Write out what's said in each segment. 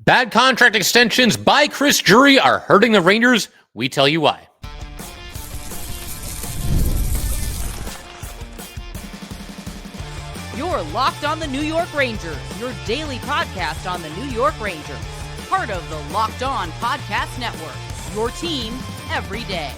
Bad contract extensions by Chris Drury are hurting the Rangers. We tell you why. You're Locked on the New York Rangers, your daily podcast on the New York Rangers. Part of the Locked On Podcast Network, your team every day.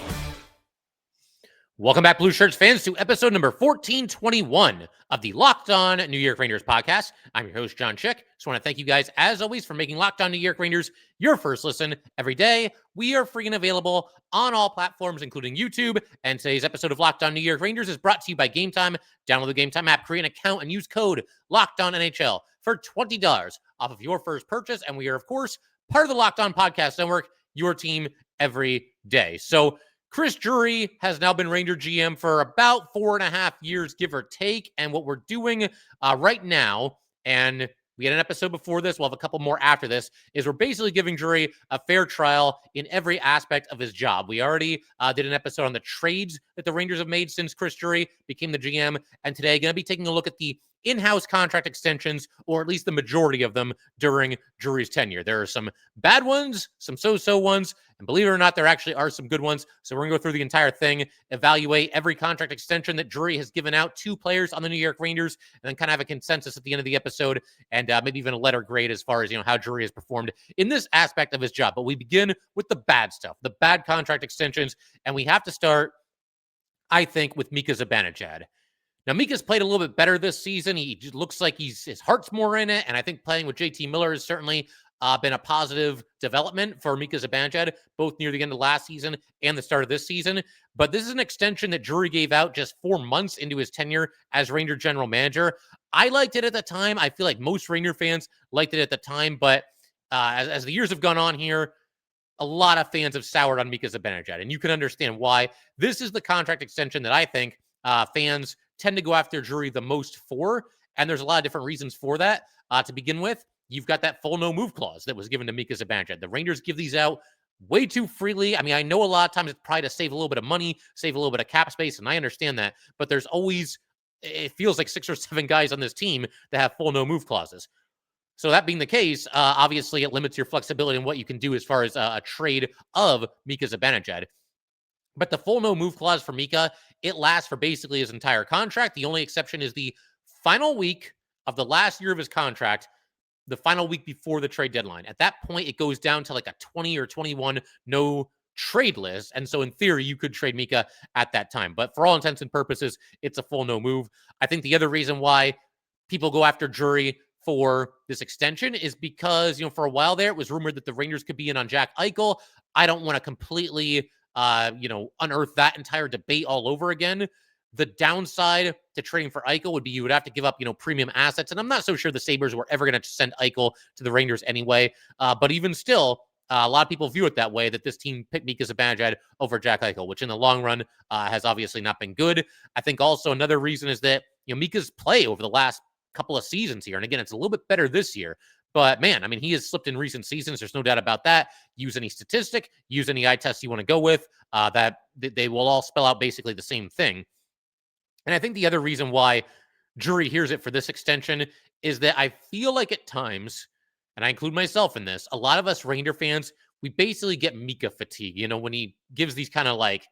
Welcome back, Blue Shirts fans, to episode number 1421 of the Locked On New York Rangers podcast. I'm your host, John Chick. Just want to thank you guys, as always, for making Locked On New York Rangers your first listen every day. We are free and available on all platforms, including YouTube. And today's episode of Locked On New York Rangers is brought to you by Gametime. Download the Gametime app, create an account, and use code LOCKEDONNHL for $20 off of your first purchase. And we are, of course, part of the Locked On Podcast Network, your team every day. So, Chris Drury has now been Ranger GM for about 4.5 years, give or take. And what we're doing right now, and we had an episode before this, we'll have a couple more after this, is we're basically giving Drury a fair trial in every aspect of his job. We already did an episode on the trades that the Rangers have made since Chris Drury became the GM. And today, going to be taking a look at the in-house contract extensions, or at least the majority of them during Drury's tenure. There are some bad ones, some so-so ones, and believe it or not, there actually are some good ones. So we're going to go through the entire thing, evaluate every contract extension that Drury has given out to players on the New York Rangers, and then kind of have a consensus at the end of the episode, and maybe even a letter grade as far as, how Drury has performed in this aspect of his job. But we begin with the bad stuff, the bad contract extensions, and we have to start, I think, with Mika Zibanejad. Now, Mika's played a little bit better this season. He just looks like his heart's more in it, and I think playing with JT Miller has certainly been a positive development for Mika Zibanejad, both near the end of last season and the start of this season. But this is an extension that Drury gave out just 4 months into his tenure as Ranger general manager. I liked it at the time. I feel like most Ranger fans liked it at the time, but as the years have gone on here, a lot of fans have soured on Mika Zibanejad, and you can understand why. This is the contract extension that I think fans tend to go after Drury the most for, and there's a lot of different reasons for that. To begin with, you've got that full no-move clause that was given to Mika Zibanejad. The Rangers give these out way too freely. I mean, I know a lot of times it's probably to save a little bit of money, save a little bit of cap space, and I understand that, but there's always, it feels like 6 or 7 guys on this team that have full no-move clauses. So that being the case, obviously it limits your flexibility in what you can do as far as a trade of Mika Zibanejad. But the full no-move clause for Mika, it lasts for basically his entire contract. The only exception is the final week of the last year of his contract, the final week before the trade deadline. At that point, it goes down to like a 20 or 21 no trade list. And so in theory, you could trade Mika at that time. But for all intents and purposes, it's a full no move. I think the other reason why people go after Drury for this extension is because, for a while there, it was rumored that the Rangers could be in on Jack Eichel. I don't want to completely unearth that entire debate all over again. The downside to trading for Eichel would be you would have to give up, premium assets. And I'm not so sure the Sabres were ever going to send Eichel to the Rangers anyway. But even still, a lot of people view it that way, that this team picked Mika Zibanejad over Jack Eichel, which in the long run has obviously not been good. I think also another reason is that, Mika's play over the last couple of seasons here. And again, it's a little bit better this year. But man, I mean, he has slipped in recent seasons. There's no doubt about that. Use any statistic, use any eye test you want to go with, that they will all spell out basically the same thing. And I think the other reason why Drury hears it for this extension is that I feel like at times, and I include myself in this, a lot of us Ranger fans, we basically get Mika fatigue, when he gives these kind of like,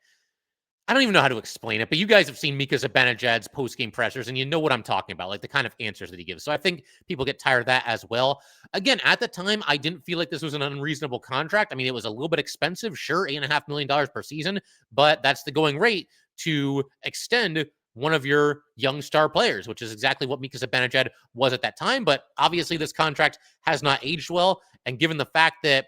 I don't even know how to explain it, but you guys have seen Mika Zibanejad's post-game pressers, and you know what I'm talking about, like the kind of answers that he gives. So I think people get tired of that as well. Again, at the time, I didn't feel like this was an unreasonable contract. I mean, it was a little bit expensive, sure, $8.5 million per season, but that's the going rate to extend one of your young star players, which is exactly what Mika Zibanejad was at that time. But obviously, this contract has not aged well, and given the fact that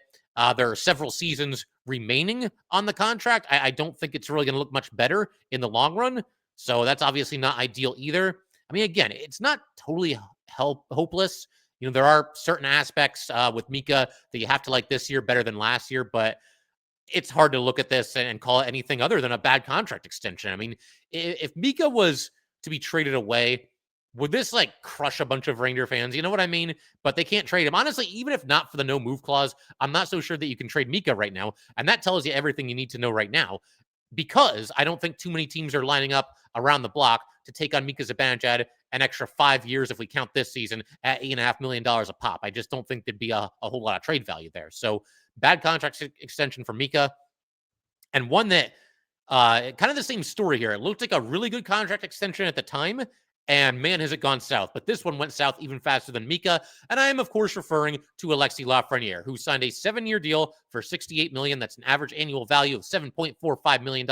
there are several seasons remaining on the contract, I don't think it's really going to look much better in the long run. So that's obviously not ideal either. I mean, again, it's not totally hopeless. There are certain aspects with Mika that you have to like this year better than last year, but it's hard to look at this and call it anything other than a bad contract extension. I mean, if Mika was to be traded away, would this crush a bunch of Ranger fans? You know what I mean? But they can't trade him. Honestly, even if not for the no move clause, I'm not so sure that you can trade Mika right now. And that tells you everything you need to know right now, because I don't think too many teams are lining up around the block to take on Mika Zibanejad an extra 5 years if we count this season at $8.5 million a pop. I just don't think there'd be a whole lot of trade value there. So bad contract extension for Mika. And one that kind of the same story here. It looked like a really good contract extension at the time, and man, has it gone south. But this one went south even faster than Mika. And I am, of course, referring to Alexis Lafreniere, who signed a 7-year deal for $68 million. That's an average annual value of $7.45 million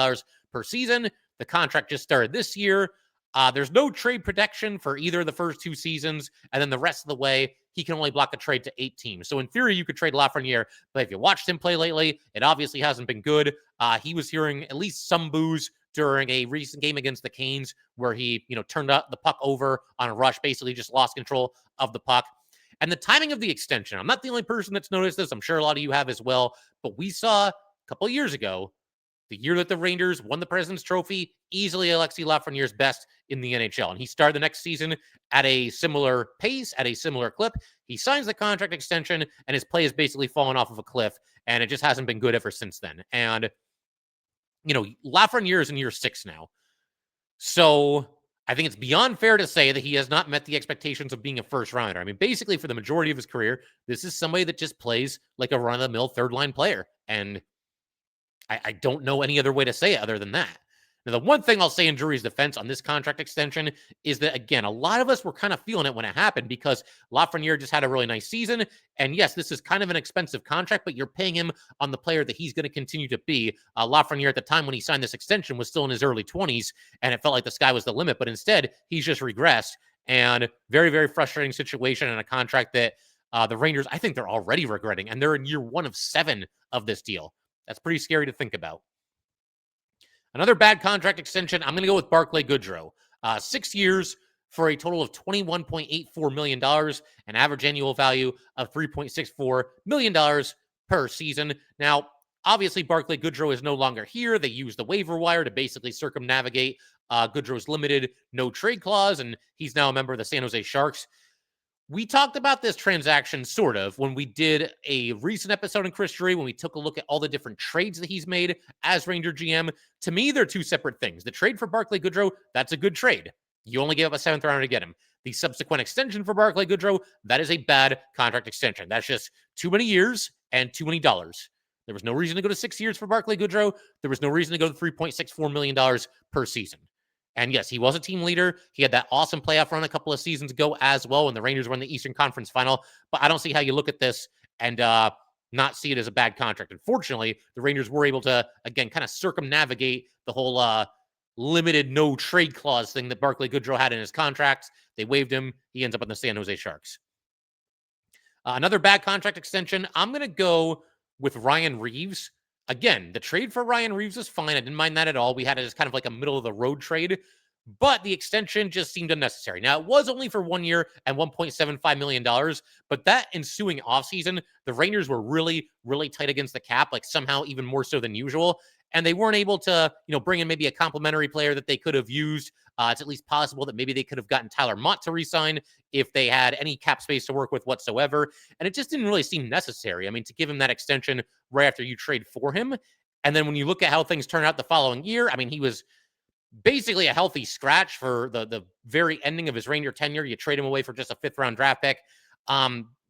per season. The contract just started this year. There's no trade protection for either of the first 2 seasons, and then the rest of the way, he can only block a trade to 8 teams. So in theory, you could trade Lafreniere, but if you watched him play lately, it obviously hasn't been good. He was hearing at least some boos during a recent game against the Canes where he, turned the puck over on a rush, basically just lost control of the puck. And the timing of the extension, I'm not the only person that's noticed this. I'm sure a lot of you have as well, but we saw a couple of years ago, the year that the Rangers won the President's Trophy, easily Alexis Lafreniere's best in the NHL. And he started the next season at a similar pace, at a similar clip. He signs the contract extension, and his play has basically fallen off of a cliff, and it just hasn't been good ever since then. And, Lafreniere is in year 6 now. So I think it's beyond fair to say that he has not met the expectations of being a first rounder. I mean, basically, for the majority of his career, this is somebody that just plays like a run-of-the-mill third-line player. And I don't know any other way to say it other than that. Now, the one thing I'll say in Drury's defense on this contract extension is that, again, a lot of us were kind of feeling it when it happened because Lafreniere just had a really nice season. And yes, this is kind of an expensive contract, but you're paying him on the player that he's going to continue to be. Lafreniere at the time when he signed this extension was still in his early 20s, and it felt like the sky was the limit. But instead, he's just regressed. And very, very frustrating situation and a contract that the Rangers, I think they're already regretting. And they're in year 1 of 7 of this deal. That's pretty scary to think about. Another bad contract extension, I'm going to go with Barclay Goodrow. 6 years for a total of $21.84 million, an average annual value of $3.64 million per season. Now, obviously, Barclay Goodrow is no longer here. They used the waiver wire to basically circumnavigate Goodrow's limited no trade clause, and he's now a member of the San Jose Sharks. We talked about this transaction sort of when we did a recent episode in Chris Drury, when we took a look at all the different trades that he's made as Ranger GM. To me, they're 2 separate things. The trade for Barclay Goodrow, that's a good trade. You only gave up a 7th rounder to get him. The subsequent extension for Barclay Goodrow, that is a bad contract extension. That's just too many years and too many dollars. There was no reason to go to 6 years for Barclay Goodrow. There was no reason to go to $3.64 million per season. And yes, he was a team leader. He had that awesome playoff run a couple of seasons ago as well when the Rangers were in the Eastern Conference Final. But I don't see how you look at this and not see it as a bad contract. Unfortunately, the Rangers were able to, again, kind of circumnavigate the whole limited no trade clause thing that Barclay Goodrow had in his contracts. They waived him. He ends up on the San Jose Sharks. Another bad contract extension, I'm going to go with Ryan Reeves. Again, the trade for Ryan Reeves is fine. I didn't mind that at all. We had it as kind of like a middle-of-the-road trade, but the extension just seemed unnecessary. Now, it was only for 1 year and $1.75 million, but that ensuing offseason, the Rangers were really, really tight against the cap, like somehow even more so than usual, and they weren't able to, bring in maybe a complimentary player that they could have used. It's at least possible that maybe they could have gotten Tyler Mott to re-sign if they had any cap space to work with whatsoever. And it just didn't really seem necessary. I mean, to give him that extension right after you trade for him. And then when you look at how things turned out the following year, I mean, he was basically a healthy scratch for the very ending of his Ranger tenure. You trade him away for just a 5th-round draft pick.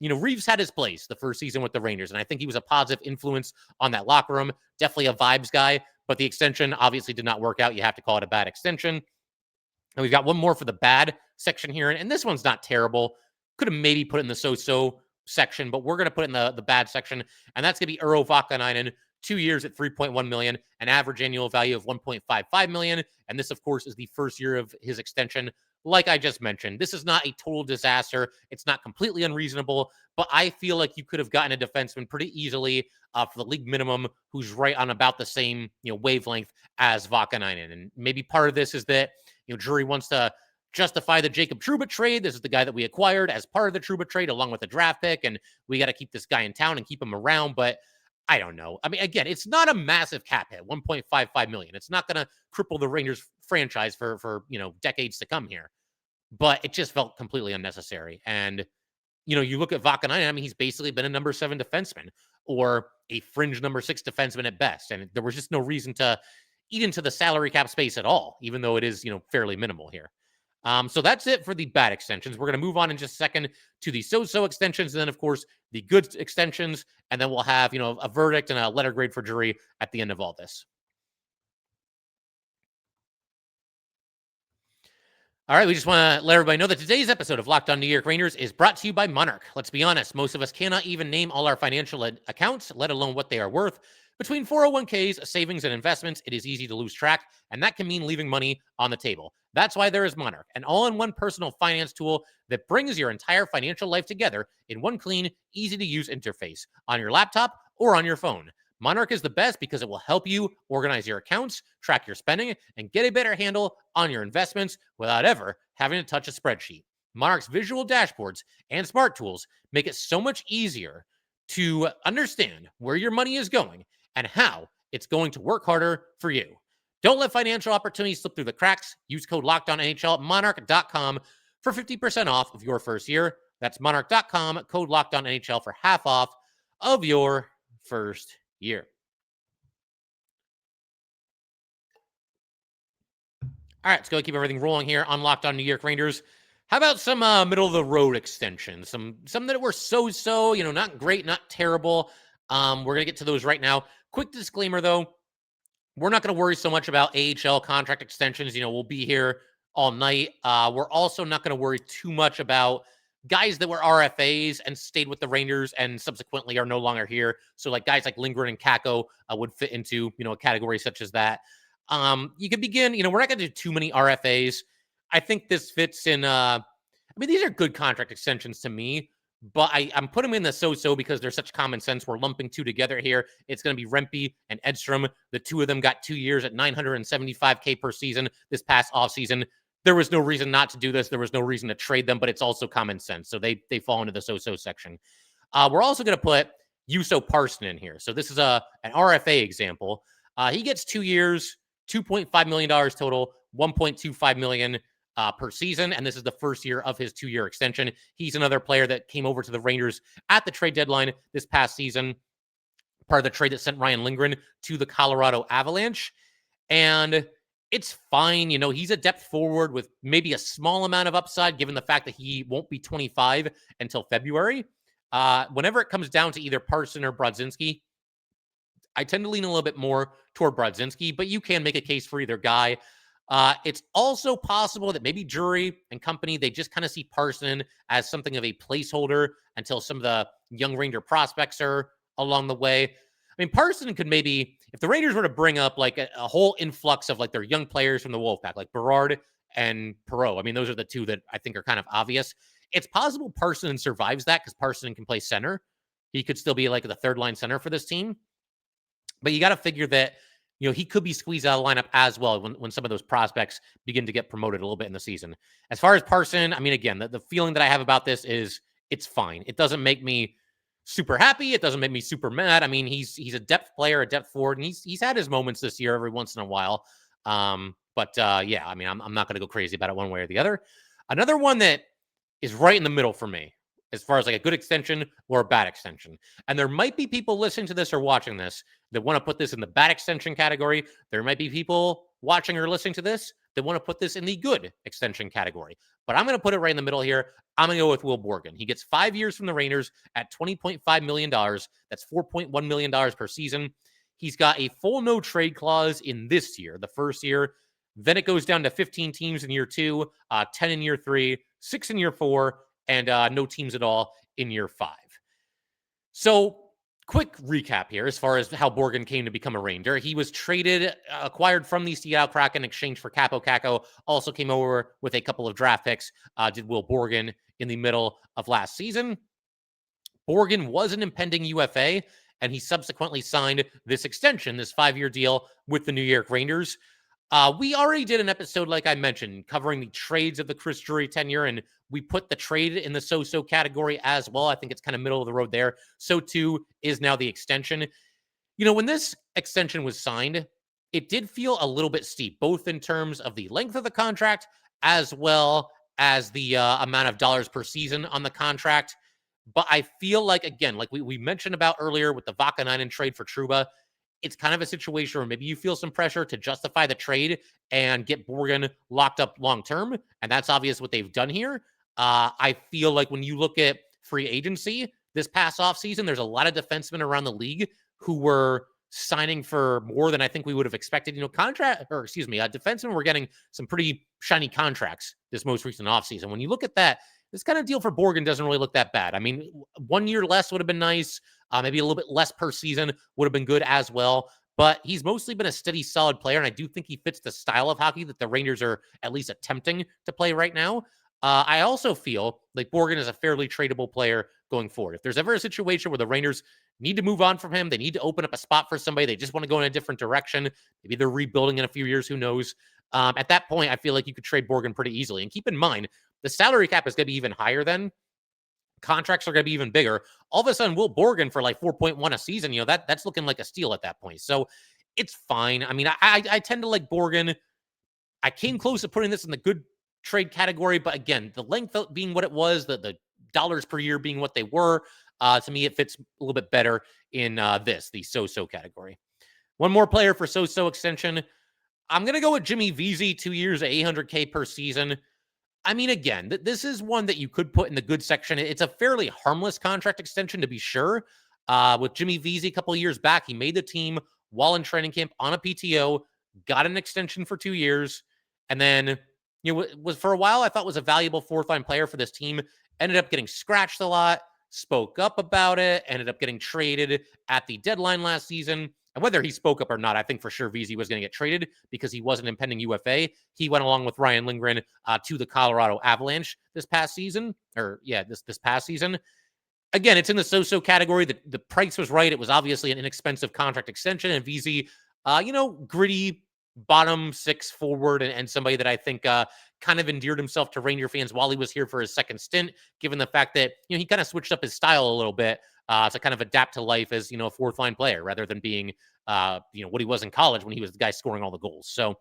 Reeves had his place the first season with the Rangers, and I think he was a positive influence on that locker room. Definitely a vibes guy, but the extension obviously did not work out. You have to call it a bad extension. And we've got one more for the bad section here, and this one's not terrible. Could have maybe put it in the so-so section, but we're going to put it in the bad section, and that's going to be Urho Vakanainen, 2 years at $3.1 million, an average annual value of $1.55 million, and this, of course, is the first year of his extension. Like I just mentioned, this is not a total disaster. It's not completely unreasonable, but I feel like you could have gotten a defenseman pretty easily for the league minimum who's right on about the same wavelength as Vakanainen. And maybe part of this is that Drury wants to justify the Jacob Trouba trade. This is the guy that we acquired as part of the Trouba trade along with the draft pick, and we got to keep this guy in town and keep him around. But I don't know. I mean, again, it's not a massive cap hit, $1.55 million. It's not going to cripple the Rangers franchise for decades to come here. But it just felt completely unnecessary. And, you look at Vakanainen, I mean, he's basically been a number 7 defenseman or a fringe number 6 defenseman at best. And there was just no reason to eat into the salary cap space at all, even though it is, fairly minimal here. So that's it for the bad extensions. We're going to move on in just a second to the so-so extensions, and then, of course, the good extensions, and then we'll have, a verdict and a letter grade for Drury at the end of all this. All right, we just want to let everybody know that today's episode of Locked On New York Rangers is brought to you by Monarch. Let's be honest, most of us cannot even name all our financial accounts, let alone what they are worth. Between 401ks, savings, and investments, it is easy to lose track, and that can mean leaving money on the table. That's why there is Monarch, an all-in-one personal finance tool that brings your entire financial life together in one clean, easy-to-use interface on your laptop or on your phone. Monarch is the best because it will help you organize your accounts, track your spending, and get a better handle on your investments without ever having to touch a spreadsheet. Monarch's visual dashboards and smart tools make it so much easier to understand where your money is going and how it's going to work harder for you. Don't let financial opportunities slip through the cracks. Use code LOCKEDONNHL at monarch.com for 50% off of your first year. That's monarch.com, code LOCKEDONNHL for half off of your first year. All right, let's go keep everything rolling here on Locked On New York Rangers. How about some middle of the road extensions? Some that were so, not great, not terrible. We're gonna get to those right now. Quick disclaimer though, we're not gonna worry so much about AHL contract extensions. We'll be here all night. We're also not gonna worry too much about guys that were RFAs and stayed with the Rangers and subsequently are no longer here. So like guys like Lindgren and Kakko would fit into, a category such as that. You could begin, we're not going to do too many RFAs. I think this fits in, these are good contract extensions to me, but I'm putting them in the so-so because they're such common sense. We're lumping two together here. It's going to be Rempe and Edstrom. The two of them got 2 years at $975K per season this past offseason. There was no reason not to do this. There was no reason to trade them, but it's also common sense. So they fall into the so-so section. We're also going to put Juuso Parson in here. So this is an RFA example. He gets 2 years, $2.5 million total, $1.25 million per season. And this is the first year of his 2-year extension. He's another player that came over to the Rangers at the trade deadline this past season, part of the trade that sent Ryan Lindgren to the Colorado Avalanche. And it's fine. He's a depth forward with maybe a small amount of upside, given the fact that he won't be 25 until February. Whenever it comes down to either Parson or Brodzinski, I tend to lean a little bit more toward Brodzinski, but you can make a case for either guy. It's also possible that maybe Drury and company, they just kind of see Parson as something of a placeholder until some of the young Ranger prospects are along the way. Parson could maybe, if the Rangers were to bring up like a whole influx of like their young players from the Wolfpack, like Berard and Perreault. Those are the two that I think are kind of obvious. It's possible Parson survives that because Parson can play center. He could still be like the third line center for this team. But you got to figure that, he could be squeezed out of the lineup as well when some of those prospects begin to get promoted a little bit in the season. As far as Parson, again, the feeling that I have about this is it's fine. It doesn't make me super happy. It doesn't make me super mad. He's a depth player, a depth forward, and he's had his moments this year every once in a while. I'm not going to go crazy about it one way or the other. Another one that is right in the middle for me, as far as like a good extension or a bad extension. And there might be people listening to this or watching this that want to put this in the bad extension category. There might be people watching or listening to this that want to put this in the good extension category. But I'm going to put it right in the middle here. I'm going to go with Will Borgen. He gets 5 years from the Rangers at $20.5 million. That's $4.1 million per season. He's got a full no trade clause in this year, the first year. Then it goes down to 15 teams in year 2, 10 in year 3, 6 in year 4, and no teams at all in year 5. So quick recap here as far as how Borgen came to become a Ranger. He was acquired from the Seattle Kraken in exchange for Kaapo Kakko. Also came over with a couple of draft picks, did Will Borgen in the middle of last season. Borgen was an impending UFA, and he subsequently signed this extension, this 5-year deal with the New York Rangers. We already did an episode, like I mentioned, covering the trades of the Chris Drury tenure, and we put the trade in the so-so category as well. I think it's kind of middle of the road there. So too is now the extension. When this extension was signed, it did feel a little bit steep, both in terms of the length of the contract as well as the amount of dollars per season on the contract. But I feel like, again, like we mentioned about earlier with the Vakanainen trade for Trouba, it's kind of a situation where maybe you feel some pressure to justify the trade and get Borgen locked up long term. And that's obvious what they've done here. I feel like when you look at free agency this past offseason, there's a lot of defensemen around the league who were signing for more than I think we would have expected. Defensemen were getting some pretty shiny contracts this most recent offseason. When you look at that, this kind of deal for Borgen doesn't really look that bad. I mean, 1 year less would have been nice. Maybe a little bit less per season would have been good as well. But he's mostly been a steady, solid player, and I do think he fits the style of hockey that the Rangers are at least attempting to play right now. I also feel like Borgen is a fairly tradable player going forward. If there's ever a situation where the Rangers need to move on from him, they need to open up a spot for somebody, they just want to go in a different direction, maybe they're rebuilding in a few years, who knows? At that point, I feel like you could trade Borgen pretty easily. And keep in mind, the salary cap is going to be even higher then. Contracts are going to be even bigger. All of a sudden, Will Borgen for like 4.1 a season, that's looking like a steal at that point. So it's fine. I mean, I tend to like Borgen. I came close to putting this in the good trade category, but again, the length being what it was, the dollars per year being what they were, to me, it fits a little bit better in the so-so category. One more player for so-so extension. I'm going to go with Jimmy Vesey, 2 years at $800K per season. I mean, again, this is one that you could put in the good section. It's a fairly harmless contract extension, to be sure. With Jimmy Vesey a couple of years back, he made the team while in training camp on a PTO, got an extension for 2 years, and then was for a while I thought was a valuable fourth-line player for this team. Ended up getting scratched a lot, spoke up about it, ended up getting traded at the deadline last season. And whether he spoke up or not, I think for sure Vesey was going to get traded because he was an impending UFA. He went along with Ryan Lindgren to the Colorado Avalanche this past season. This past season. Again, it's in the so-so category. The price was right. It was obviously an inexpensive contract extension. And Vesey, gritty bottom six forward and somebody that I think kind of endeared himself to Ranger fans while he was here for his second stint, given the fact that he kind of switched up his style a little bit to kind of adapt to life as a fourth line player rather than being what he was in college when he was the guy scoring all the goals. So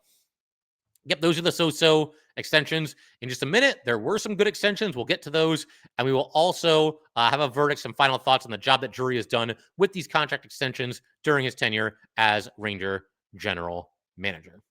yep, those are the so-so extensions. In just a minute, there were some good extensions. We'll get to those. And we will also have a verdict, some final thoughts on the job that Drury has done with these contract extensions during his tenure as Ranger general manager.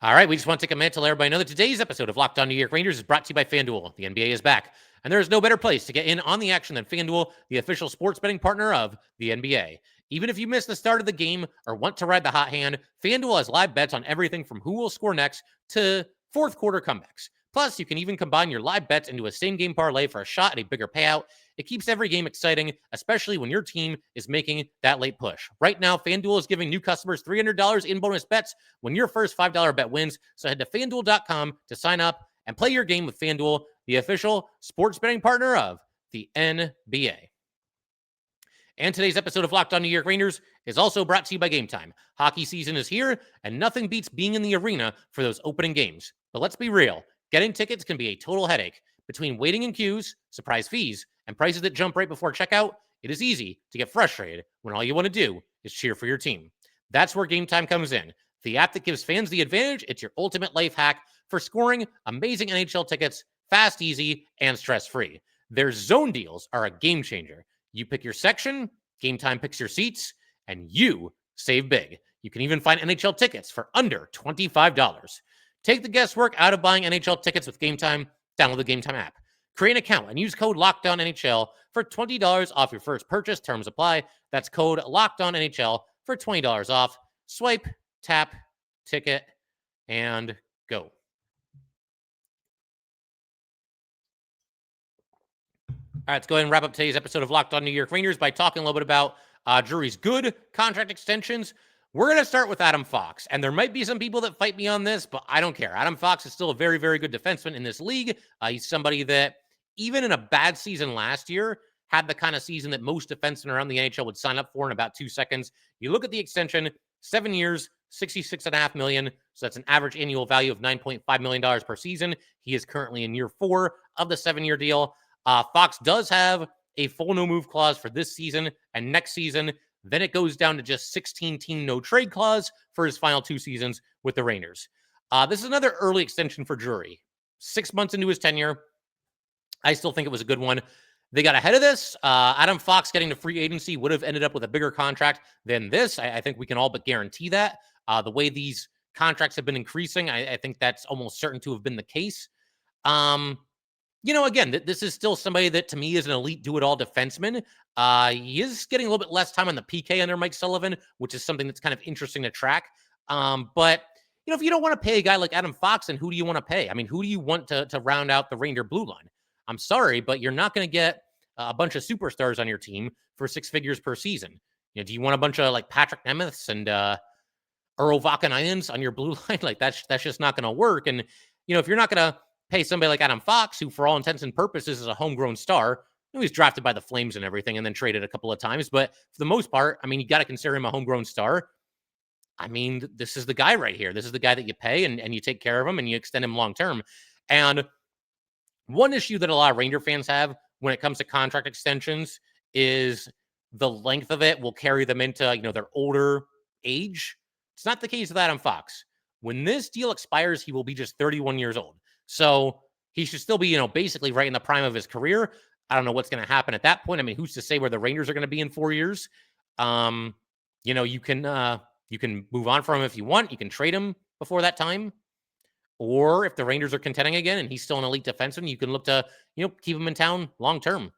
All right, we just want to take a minute to let everybody know that today's episode of Locked On New York Rangers is brought to you by FanDuel. The NBA is back, and there is no better place to get in on the action than FanDuel, the official sports betting partner of the NBA. Even if you miss the start of the game or want to ride the hot hand, FanDuel has live bets on everything from who will score next to fourth quarter comebacks. Plus, you can even combine your live bets into a same-game parlay for a shot at a bigger payout. It keeps every game exciting, especially when your team is making that late push. Right now, FanDuel is giving new customers $300 in bonus bets when your first $5 bet wins. So head to FanDuel.com to sign up and play your game with FanDuel, the official sports betting partner of the NBA. And today's episode of Locked On New York Rangers is also brought to you by Gametime. Hockey season is here, and nothing beats being in the arena for those opening games. But let's be real. Getting tickets can be a total headache. Between waiting in queues, surprise fees, and prices that jump right before checkout, it is easy to get frustrated when all you want to do is cheer for your team. That's where Gametime comes in. The app that gives fans the advantage, it's your ultimate life hack for scoring amazing NHL tickets fast, easy, and stress-free. Their zone deals are a game changer. You pick your section, Gametime picks your seats, and you save big. You can even find NHL tickets for under $25. Take the guesswork out of buying NHL tickets with Gametime. Download the Gametime app. Create an account and use code LOCKDOWNNHL for $20 off your first purchase. Terms apply. That's code LOCKDOWNNHL for $20 off. Swipe, tap, ticket, and go. All right, let's go ahead and wrap up today's episode of Locked On New York Rangers by talking a little bit about Drury's good contract extensions. We're going to start with Adam Fox, and there might be some people that fight me on this, but I don't care. Adam Fox is still a very, very good defenseman in this league. He's somebody that, even in a bad season last year, had the kind of season that most defensemen around the NHL would sign up for in about 2 seconds. You look at the extension, 7 years, $66.5 million. So that's an average annual value of $9.5 million per season. He is currently in year 4 of the 7-year deal. Fox does have a full no-move clause for this season and next season. Then it goes down to just 16-team no-trade clause for his final 2 seasons with the Rangers. This is another early extension for Drury. 6 months into his tenure, I still think it was a good one. They got ahead of this. Adam Fox getting to free agency would have ended up with a bigger contract than this. I think we can all but guarantee that. The way these contracts have been increasing, I think that's almost certain to have been the case. Again, this is still somebody that to me is an elite do-it-all defenseman. He is getting a little bit less time on the PK under Mike Sullivan, which is something that's kind of interesting to track. But if you don't want to pay a guy like Adam Fox, then who do you want to pay? I mean, who do you want to round out the Ranger blue line? I'm sorry, but you're not going to get a bunch of superstars on your team for 6 figures per season. Do you want a bunch of like Patrick Nemeths and Earl Vakanayans on your blue line? Like that's just not going to work. And if you're not going to pay somebody like Adam Fox, who for all intents and purposes is a homegrown star, he's drafted by the Flames and everything, and then traded a couple of times. But for the most part, I mean, you got to consider him a homegrown star. I mean, this is the guy right here. This is the guy that you pay and you take care of him and you extend him long term. And one issue that a lot of Ranger fans have when it comes to contract extensions is the length of it will carry them into, their older age. It's not the case with Adam Fox. When this deal expires, he will be just 31 years old. So he should still be, basically right in the prime of his career. I don't know what's going to happen at that point. I mean, who's to say where the Rangers are going to be in 4 years? You can move on from him if you want. You can trade him before that time. Or if the Rangers are contending again and he's still an elite defenseman, you can look to, keep him in town long term.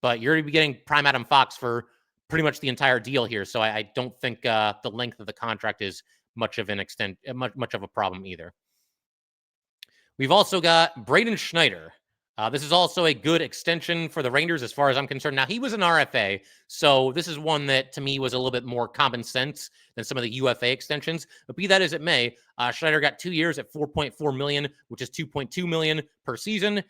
But you're going to be getting prime Adam Fox for pretty much the entire deal here. So I don't think the length of the contract is much of a problem either. We've also got Braden Schneider. This is also a good extension for the Rangers as far as I'm concerned. Now, he was an RFA, so this is one that to me was a little bit more common sense than some of the UFA extensions. But be that as it may, Schneider got 2 years at $4.4 million, which is $2.2 million per season.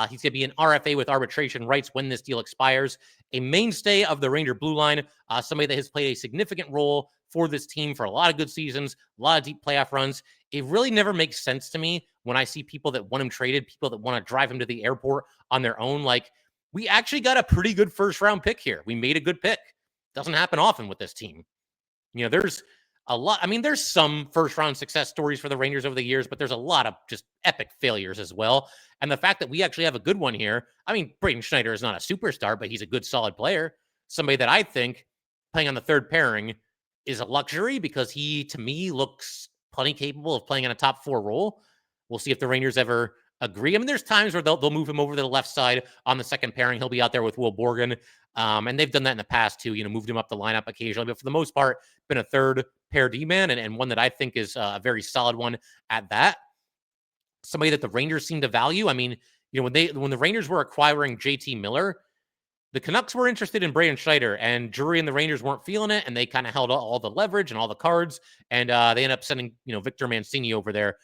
He's going to be an RFA with arbitration rights when this deal expires. A mainstay of the Ranger blue line, somebody that has played a significant role for this team for a lot of good seasons, a lot of deep playoff runs. It really never makes sense to me when I see people that want him traded, people that want to drive him to the airport on their own. Like, we actually got a pretty good first-round pick here. We made a good pick. Doesn't happen often with this team. There's a lot. I mean, there's some first-round success stories for the Rangers over the years, but there's a lot of just epic failures as well. And the fact that we actually have a good one here, I mean, Braden Schneider is not a superstar, but he's a good, solid player. Somebody that I think playing on the third pairing is a luxury because he, to me, looks plenty capable of playing in a top 4 role. We'll see if the Rangers ever agree. I mean, there's times where they'll move him over to the left side on the second pairing. He'll be out there with Will Borgen. And they've done that in the past too, moved him up the lineup occasionally. But for the most part, been a third pair D-man and one that I think is a very solid one at that. Somebody that the Rangers seem to value. I mean, when the Rangers were acquiring JT Miller, the Canucks were interested in Braden Schneider, and Drury and the Rangers weren't feeling it, and they kind of held all the leverage and all the cards, and they ended up sending Victor Mancini over there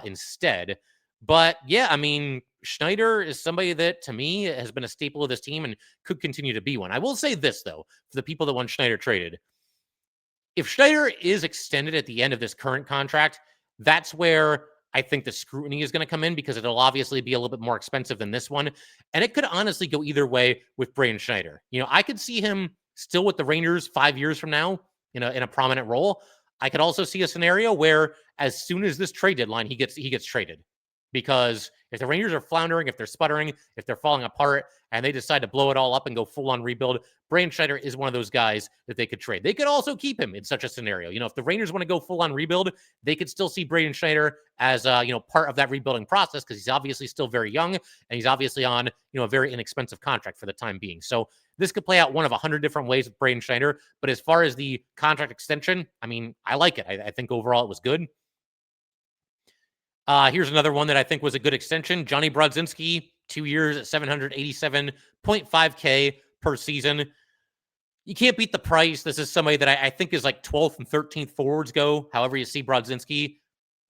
instead. But yeah, I mean, Schneider is somebody that to me has been a staple of this team and could continue to be one. I will say this though, for the people that want Schneider traded, if Schneider is extended at the end of this current contract, that's where I think the scrutiny is going to come in because it'll obviously be a little bit more expensive than this one. And it could honestly go either way with Braden Schneider. I could see him still with the Rangers 5 years from now in a prominent role. I could also see a scenario where as soon as this trade deadline, he gets traded. Because if the Rangers are floundering, if they're sputtering, if they're falling apart, and they decide to blow it all up and go full-on rebuild, Braden Schneider is one of those guys that they could trade. They could also keep him in such a scenario. If the Rangers want to go full-on rebuild, they could still see Braden Schneider as part of that rebuilding process because he's obviously still very young and he's obviously on a very inexpensive contract for the time being. So this could play out one of 100 different ways with Braden Schneider. But as far as the contract extension, I mean, I like it. I think overall it was good. Here's another one that I think was a good extension. Johnny Brodzinski, 2 years at $787.5K per season. You can't beat the price. This is somebody that I think is like 12th and 13th forwards go. However you see Brodzinski,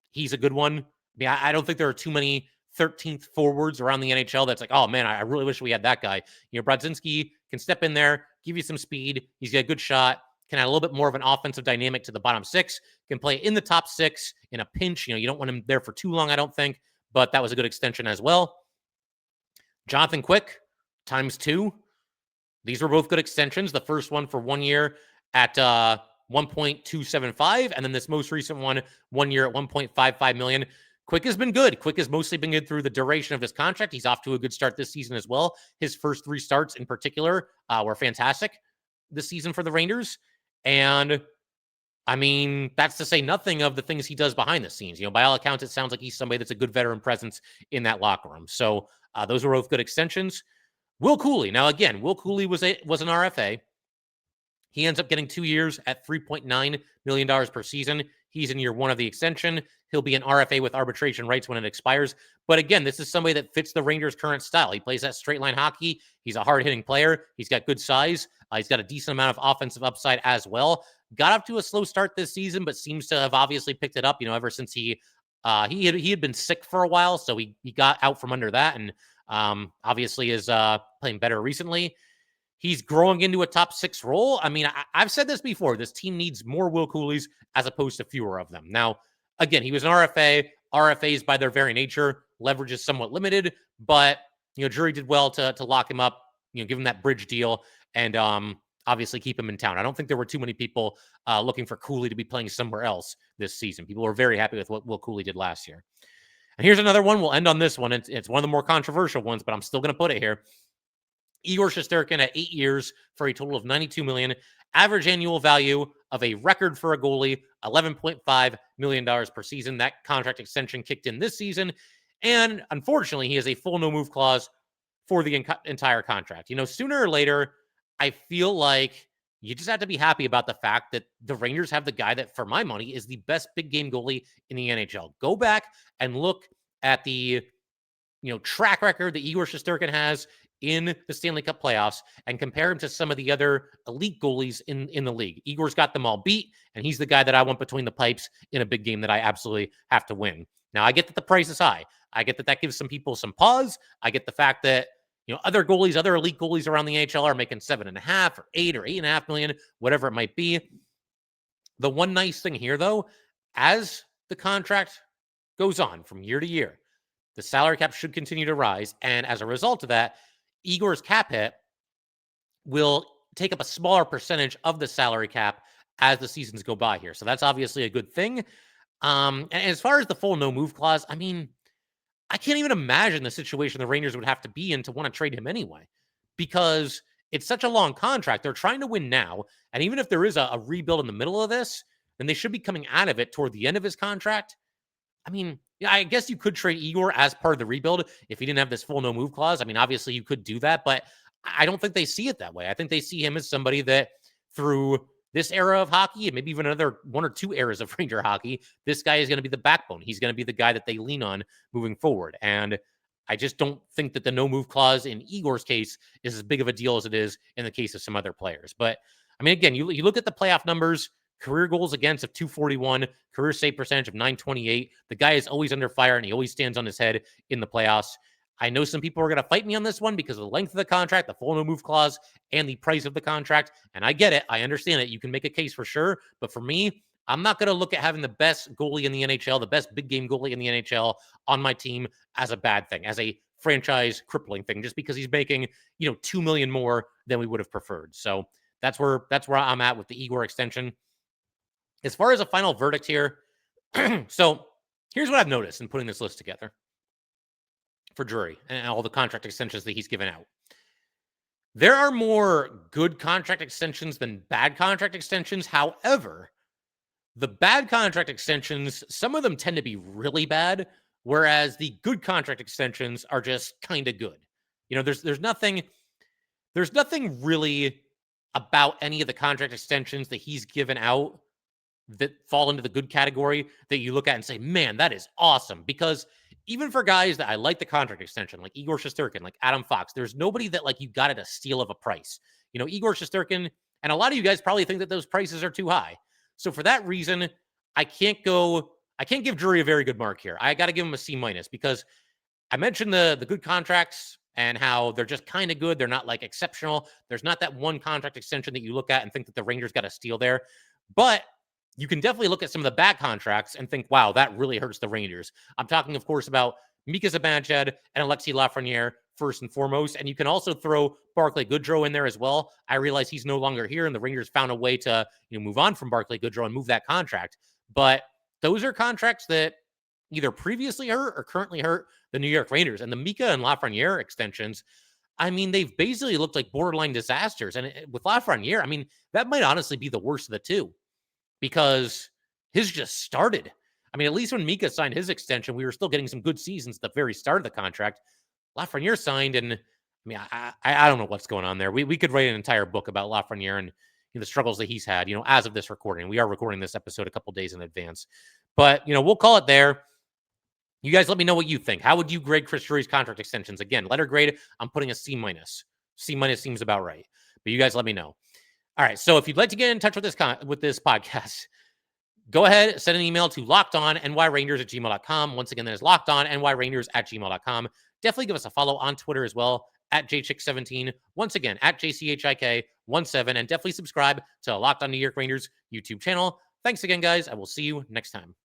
he's a good one. I mean, I don't think there are too many 13th forwards around the NHL that's like, oh man, I really wish we had that guy. Brodzinski can step in there, give you some speed. He's got a good shot. Can add a little bit more of an offensive dynamic to the bottom 6, can play in the top 6 in a pinch. You don't want him there for too long, I don't think, but that was a good extension as well. Jonathan Quick, ×2. These were both good extensions. The first one for 1 year at 1.275, and then this most recent one 1 year at $1.55 million. Quick has been good. Quick has mostly been good through the duration of his contract. He's off to a good start this season as well. His first 3 starts in particular were fantastic this season for the Rangers. And I mean, that's to say nothing of the things he does behind the scenes. By all accounts, it sounds like he's somebody that's a good veteran presence in that locker room. So those were both good extensions. Will Cooley. Now, again, Will Cooley was an RFA. He ends up getting 2 years at $3.9 million per season. He's in year 1 of the extension. He'll be an RFA with arbitration rights when it expires. But again, this is somebody that fits the Rangers' current style. He plays that straight line hockey. He's a hard-hitting player. He's got good size. He's got a decent amount of offensive upside as well. Got up to a slow start this season, but seems to have obviously picked it up, ever since he had been sick for a while. So he got out from under that and obviously is playing better recently. He's growing into a top 6 role. I mean, I've said this before. This team needs more Will Cooleys as opposed to fewer of them. Now, again, he was an RFA. RFAs, by their very nature, leverage is somewhat limited. But, Drury did well to lock him up, give him that bridge deal and obviously keep him in town. I don't think there were too many people looking for Cooley to be playing somewhere else this season. People were very happy with what Will Cooley did last year. And here's another one. We'll end on this one. It's one of the more controversial ones, but I'm still going to put it here. Igor Shesterkin at 8 years for a total of $92 million. Average annual value of a record for a goalie, $11.5 million per season. That contract extension kicked in this season. And unfortunately, he has a full no-move clause for the entire contract. Sooner or later, I feel like you just have to be happy about the fact that the Rangers have the guy that, for my money, is the best big game goalie in the NHL. Go back and look at the track record that Igor Shesterkin has in the Stanley Cup playoffs and compare him to some of the other elite goalies in the league. Igor's got them all beat, and he's the guy that I want between the pipes in a big game that I absolutely have to win. Now, I get that the price is high. I get that gives some people some pause. I get the fact that other elite goalies around the NHL are making 7.5 or 8 or 8.5 million, whatever it might be. The one nice thing here, though, as the contract goes on from year to year, the salary cap should continue to rise. And as a result of that, Igor's cap hit will take up a smaller percentage of the salary cap as the seasons go by here. So that's obviously a good thing. And as far as the full no-move clause, I mean, I can't even imagine the situation the Rangers would have to be in to want to trade him anyway, because it's such a long contract. They're trying to win now. And even if there is a rebuild in the middle of this, then they should be coming out of it toward the end of his contract. I mean, yeah, I guess you could trade Igor as part of the rebuild if he didn't have this full no-move clause. I mean, obviously you could do that, but I don't think they see it that way. I think they see him as somebody that through this era of hockey and maybe even another 1 or 2 eras of Ranger hockey, this guy is going to be the backbone. He's going to be the guy that they lean on moving forward. And I just don't think that the no-move clause in Igor's case is as big of a deal as it is in the case of some other players. But, I mean, again, you look at the playoff numbers, career goals against of 241, career save percentage of 928. The guy is always under fire, and he always stands on his head in the playoffs. I know some people are going to fight me on this one because of the length of the contract, the full no-move clause, and the price of the contract. And I get it. I understand it. You can make a case for sure. But for me, I'm not going to look at having the best goalie in the NHL, the best big game goalie in the NHL on my team as a bad thing, as a franchise crippling thing, just because he's making, $2 million more than we would have preferred. So that's where I'm at with the Igor extension. As far as a final verdict here, so here's what I've noticed in putting this list together for Drury and all the contract extensions that he's given out. There are more good contract extensions than bad contract extensions. However, the bad contract extensions, some of them tend to be really bad, whereas the good contract extensions are just kind of good. There's nothing really about any of the contract extensions that he's given out that fall into the good category that you look at and say, man, that is awesome. Because even for guys that I like the contract extension, like Igor Shesterkin, like Adam Fox, there's nobody that you got at a steal of a price. Igor Shesterkin, and a lot of you guys probably think that those prices are too high. So for that reason, I can't give Drury a very good mark here. I got to give him a C- because I mentioned the good contracts and how they're just kind of good. They're not exceptional. There's not that one contract extension that you look at and think that the Rangers got a steal there. But you can definitely look at some of the bad contracts and think, wow, that really hurts the Rangers. I'm talking, of course, about Mika Zibanejad and Alexis Lafreniere first and foremost. And you can also throw Barclay Goodrow in there as well. I realize he's no longer here, and the Rangers found a way to move on from Barclay Goodrow and move that contract. But those are contracts that either previously hurt or currently hurt the New York Rangers. And the Mika and Lafreniere extensions, I mean, they've basically looked like borderline disasters. And with Lafreniere, I mean, that might honestly be the worst of the two because his just started. I mean, at least when Mika signed his extension, we were still getting some good seasons at the very start of the contract. Lafreniere signed, and I mean, I don't know what's going on there. We could write an entire book about Lafreniere and the struggles that he's had, as of this recording. We are recording this episode a couple days in advance. But, we'll call it there. You guys let me know what you think. How would you grade Chris Drury's contract extensions? Again, letter grade, I'm putting a C-. C- seems about right. But you guys let me know. All right, so if you'd like to get in touch with this podcast, go ahead, send an email to lockedonnyrangers@gmail.com. Once again, that is lockedonnyrangers@gmail.com. Definitely give us a follow on Twitter as well, @jchick17. Once again, @jchik17. And definitely subscribe to Locked On New York Rangers YouTube channel. Thanks again, guys. I will see you next time.